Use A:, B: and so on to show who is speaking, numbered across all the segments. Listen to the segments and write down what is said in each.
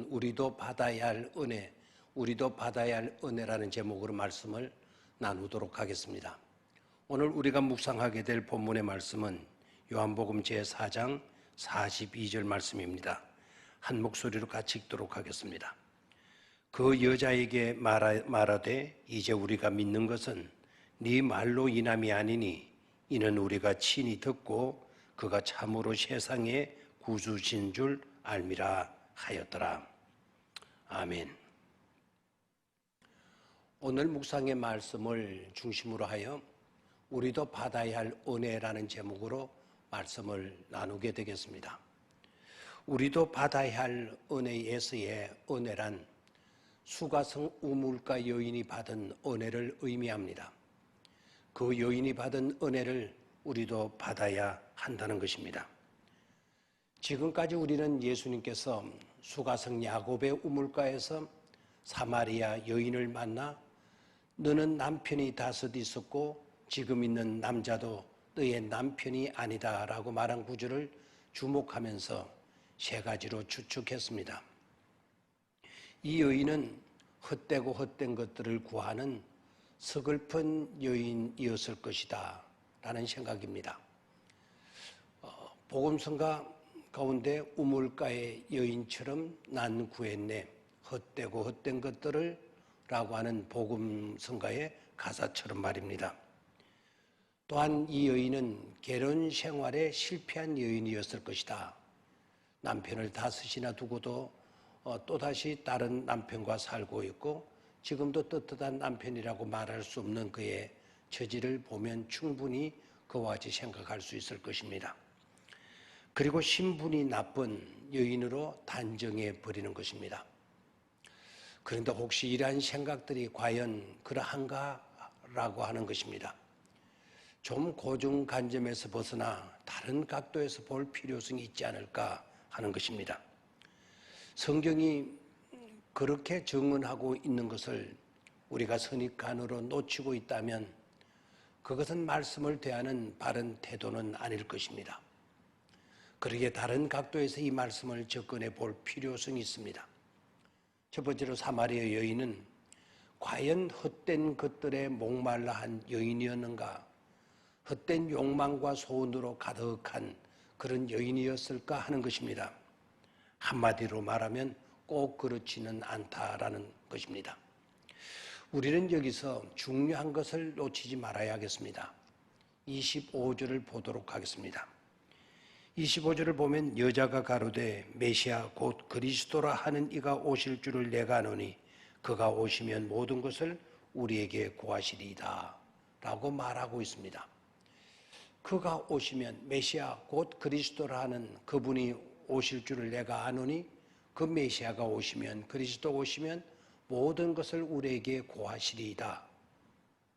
A: 우리도 받아야 할 은혜, 우리도 받아야 할 은혜라는 제목으로 말씀을 나누도록 하겠습니다. 오늘 우리가 묵상하게 될 본문의 말씀은 요한복음 제4장 42절 말씀입니다. 한 목소리로 같이 읽도록 하겠습니다. 그 여자에게 말하되 이제 우리가 믿는 것은 네 말로 인함이 아니니 이는 우리가 친히 듣고 그가 참으로 세상의 구주신 줄 알미라 하였더라. 아멘. 오늘 묵상의 말씀을 중심으로 하여 우리도 받아야 할 은혜라는 제목으로 말씀을 나누게 되겠습니다. 우리도 받아야 할 은혜에서의 은혜란 수가성 우물가 여인이 받은 은혜를 의미합니다. 그 여인이 받은 은혜를 우리도 받아야 한다는 것입니다. 지금까지 우리는 예수님께서 수가성 야곱의 우물가에서 사마리아 여인을 만나 너는 남편이 다섯 있었고 지금 있는 남자도 너의 남편이 아니다 라고 말한 구절을 주목하면서 세 가지로 추측했습니다. 이 여인은 헛되고 헛된 것들을 구하는 서글픈 여인이었을 것이다 라는 생각입니다. 복음성가 가운데 우물가의 여인처럼 난 구했네, 헛되고 헛된 것들을 라고 하는 복음성가의 가사처럼 말입니다. 또한 이 여인은 결혼 생활에 실패한 여인이었을 것이다. 남편을 다섯이나 두고도 또다시 다른 남편과 살고 있고 지금도 떳떳한 남편이라고 말할 수 없는 그의 처지를 보면 충분히 그와 같이 생각할 수 있을 것입니다. 그리고 신분이 나쁜 여인으로 단정해 버리는 것입니다. 그런데 혹시 이러한 생각들이 과연 그러한가라고 하는 것입니다. 좀 고정관점에서 벗어나 다른 각도에서 볼 필요성이 있지 않을까 하는 것입니다. 성경이 그렇게 증언하고 있는 것을 우리가 선입관으로 놓치고 있다면 그것은 말씀을 대하는 바른 태도는 아닐 것입니다. 그러기에 다른 각도에서 이 말씀을 접근해 볼 필요성이 있습니다. 첫 번째로 사마리아 여인은 과연 헛된 것들에 목말라 한 여인이었는가, 헛된 욕망과 소원으로 가득한 그런 여인이었을까 하는 것입니다. 한마디로 말하면 꼭 그렇지는 않다라는 것입니다. 우리는 여기서 중요한 것을 놓치지 말아야 하겠습니다. 25절을 보도록 하겠습니다. 25절을 보면 여자가 가로되 메시아 곧 그리스도라 하는 이가 오실 줄을 내가 아노니 그가 오시면 모든 것을 우리에게 구하시리이다 라고 말하고 있습니다. 그가 오시면 메시아 곧 그리스도라 하는 그분이 오실 줄을 내가 아노니 그 메시아가 오시면 그리스도 오시면 모든 것을 우리에게 구하시리이다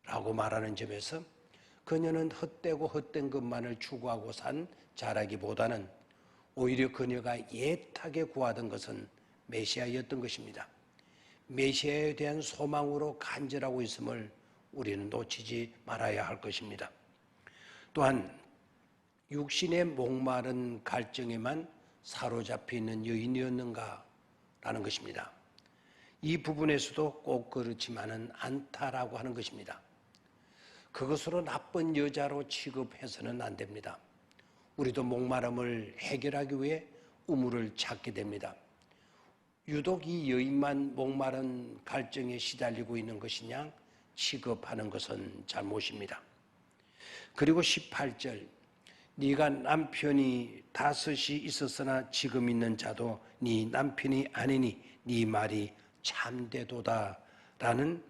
A: 라고 말하는 점에서 그녀는 헛되고 헛된 것만을 추구하고 산 자라기보다는 오히려 그녀가 애타게 구하던 것은 메시아였던 것입니다. 메시아에 대한 소망으로 간절하고 있음을 우리는 놓치지 말아야 할 것입니다. 또한 육신의 목마른 갈증에만 사로잡혀 있는 여인이었는가 라는 것입니다. 이 부분에서도 꼭 그렇지만은 않다라고 하는 것입니다. 그것으로 나쁜 여자로 취급해서는 안 됩니다. 우리도 목마름을 해결하기 위해 우물을 찾게 됩니다. 유독 이 여인만 목마른 갈증에 시달리고 있는 것이냐 취급하는 것은 잘못입니다. 그리고 18절 네가 남편이 다섯이 있었으나 지금 있는 자도 네 남편이 아니니 네 말이 참되도다 라는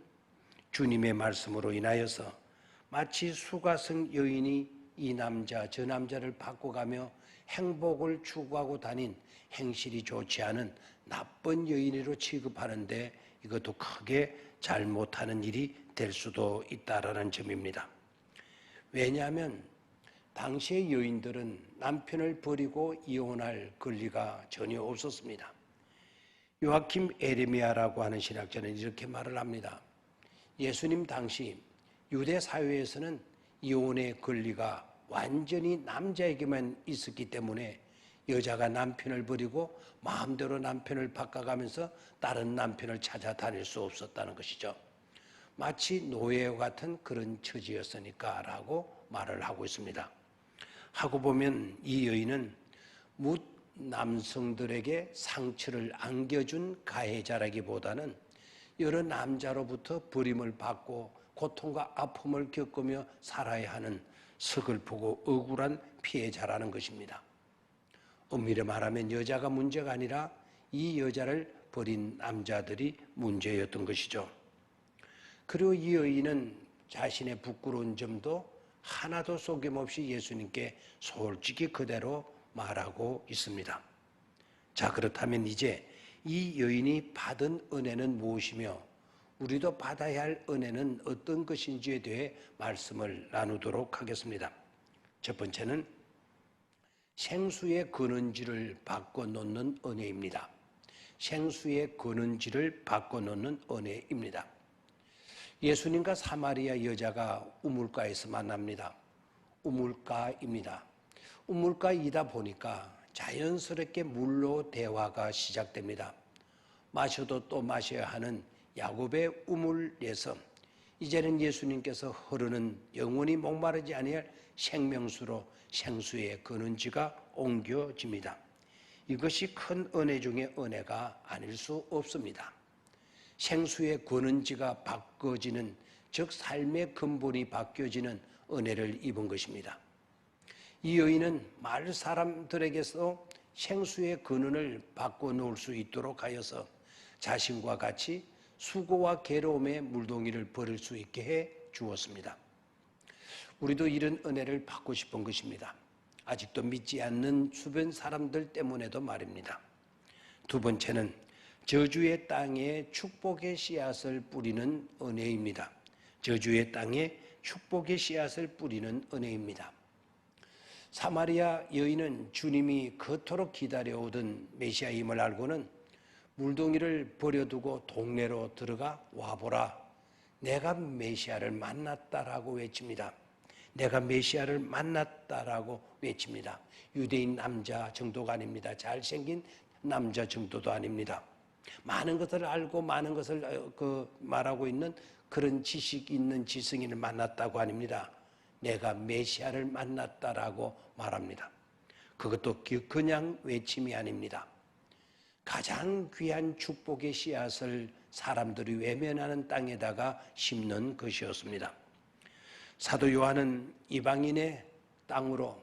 A: 주님의 말씀으로 인하여서 마치 수가성 여인이 이 남자 저 남자를 바꿔가며 행복을 추구하고 다닌 행실이 좋지 않은 나쁜 여인으로 취급하는데 이것도 크게 잘못하는 일이 될 수도 있다라는 점입니다. 왜냐하면 당시의 여인들은 남편을 버리고 이혼할 권리가 전혀 없었습니다. 요아킴 에레미야라고 하는 신학자는 이렇게 말을 합니다. 예수님 당시 유대 사회에서는 이혼의 권리가 완전히 남자에게만 있었기 때문에 여자가 남편을 버리고 마음대로 남편을 바꿔가면서 다른 남편을 찾아다닐 수 없었다는 것이죠. 마치 노예와 같은 그런 처지였으니까 라고 말을 하고 있습니다. 하고 보면 이 여인은 뭇 남성들에게 상처를 안겨준 가해자라기보다는 여러 남자로부터 버림을 받고 고통과 아픔을 겪으며 살아야 하는 서글프고 억울한 피해자라는 것입니다. 엄밀히 말하면 여자가 문제가 아니라 이 여자를 버린 남자들이 문제였던 것이죠. 그리고 이 여인은 자신의 부끄러운 점도 하나도 속임없이 예수님께 솔직히 그대로 말하고 있습니다. 자, 그렇다면 이제 이 여인이 받은 은혜는 무엇이며 우리도 받아야 할 은혜는 어떤 것인지에 대해 말씀을 나누도록 하겠습니다. 첫 번째는 생수의 근원지를 바꿔놓는 은혜입니다. 생수의 근원지를 바꿔놓는 은혜입니다. 예수님과 사마리아 여자가 우물가에서 만납니다. 우물가입니다. 우물가이다 보니까 자연스럽게 물로 대화가 시작됩니다. 마셔도 또 마셔야 하는 야곱의 우물에서 이제는 예수님께서 흐르는 영원히 목마르지 아니할 생명수로 생수의 근원지가 옮겨집니다. 이것이 큰 은혜 중의 은혜가 아닐 수 없습니다. 생수의 근원지가 바꿔지는, 즉 삶의 근본이 바뀌어지는 은혜를 입은 것입니다. 이 여인은 마을 사람들에게서 생수의 근원을 바꿔놓을 수 있도록 하여서 자신과 같이 수고와 괴로움의 물동이를 버릴 수 있게 해 주었습니다. 우리도 이런 은혜를 받고 싶은 것입니다. 아직도 믿지 않는 주변 사람들 때문에도 말입니다. 두 번째는 저주의 땅에 축복의 씨앗을 뿌리는 은혜입니다. 저주의 땅에 축복의 씨앗을 뿌리는 은혜입니다. 사마리아 여인은 주님이 그토록 기다려오던 메시아임을 알고는 물동이를 버려두고 동네로 들어가 와보라. 내가 메시아를 만났다라고 외칩니다. 내가 메시아를 만났다라고 외칩니다. 유대인 남자 정도가 아닙니다. 잘생긴 남자 정도도 아닙니다. 많은 것을 알고 많은 것을 말하고 있는 그런 지식 있는 지성인을 만났다고 아닙니다. 내가 메시아를 만났다라고 말합니다. 그것도 그냥 외침이 아닙니다. 가장 귀한 축복의 씨앗을 사람들이 외면하는 땅에다가 심는 것이었습니다. 사도 요한은 이방인의 땅으로,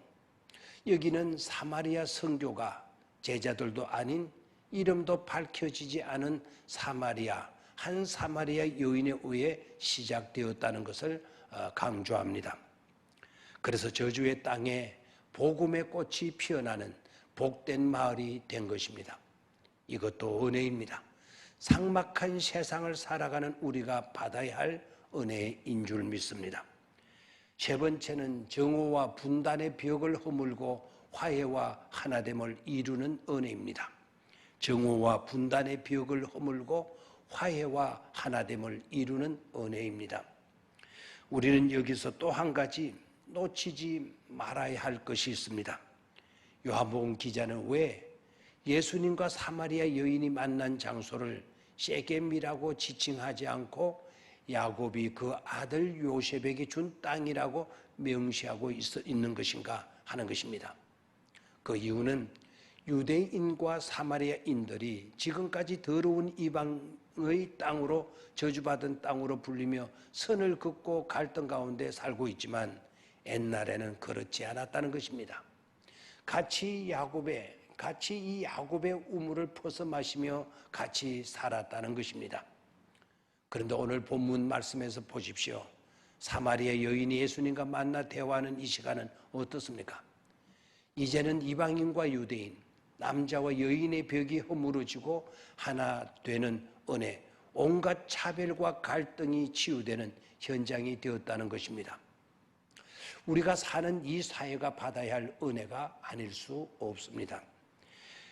A: 여기는 사마리아 선교가 제자들도 아닌 이름도 밝혀지지 않은 한 사마리아 여인에 의해 시작되었다는 것을 강조합니다. 그래서 저주의 땅에 복음의 꽃이 피어나는 복된 마을이 된 것입니다. 이것도 은혜입니다. 삭막한 세상을 살아가는 우리가 받아야 할 은혜인 줄 믿습니다. 세 번째는 정오와 분단의 벽을 허물고 화해와 하나됨을 이루는 은혜입니다. 정오와 분단의 벽을 허물고 화해와 하나됨을 이루는 은혜입니다. 우리는 여기서 또 한 가지 놓치지 말아야 할 것이 있습니다. 요한복음 기자는 왜 예수님과 사마리아 여인이 만난 장소를 세겜이라고 지칭하지 않고 야곱이 그 아들 요셉에게 준 땅이라고 명시하고 있는 것인가 하는 것입니다. 그 이유는 유대인과 사마리아인들이 지금까지 더러운 이방의 땅으로, 저주받은 땅으로 불리며 선을 긋고 갈등 가운데 살고 있지만 옛날에는 그렇지 않았다는 것입니다. 같이 이 야곱의 우물을 퍼서 마시며 같이 살았다는 것입니다. 그런데 오늘 본문 말씀에서 보십시오. 사마리아 여인이 예수님과 만나 대화하는 이 시간은 어떻습니까? 이제는 이방인과 유대인, 남자와 여인의 벽이 허물어지고 하나 되는 은혜, 온갖 차별과 갈등이 치유되는 현장이 되었다는 것입니다. 우리가 사는 이 사회가 받아야 할 은혜가 아닐 수 없습니다.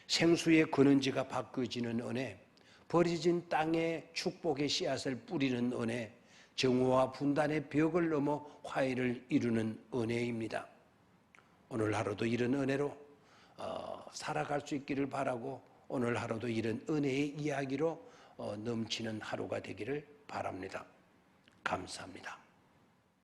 A: 생수의 근원지가 바뀌어지는 은혜, 버려진 땅에 축복의 씨앗을 뿌리는 은혜, 정오와 분단의 벽을 넘어 화해를 이루는 은혜입니다. 오늘 하루도 이런 은혜로 살아갈 수 있기를 바라고 오늘 하루도 이런 은혜의 이야기로 넘치는 하루가 되기를 바랍니다. 감사합니다.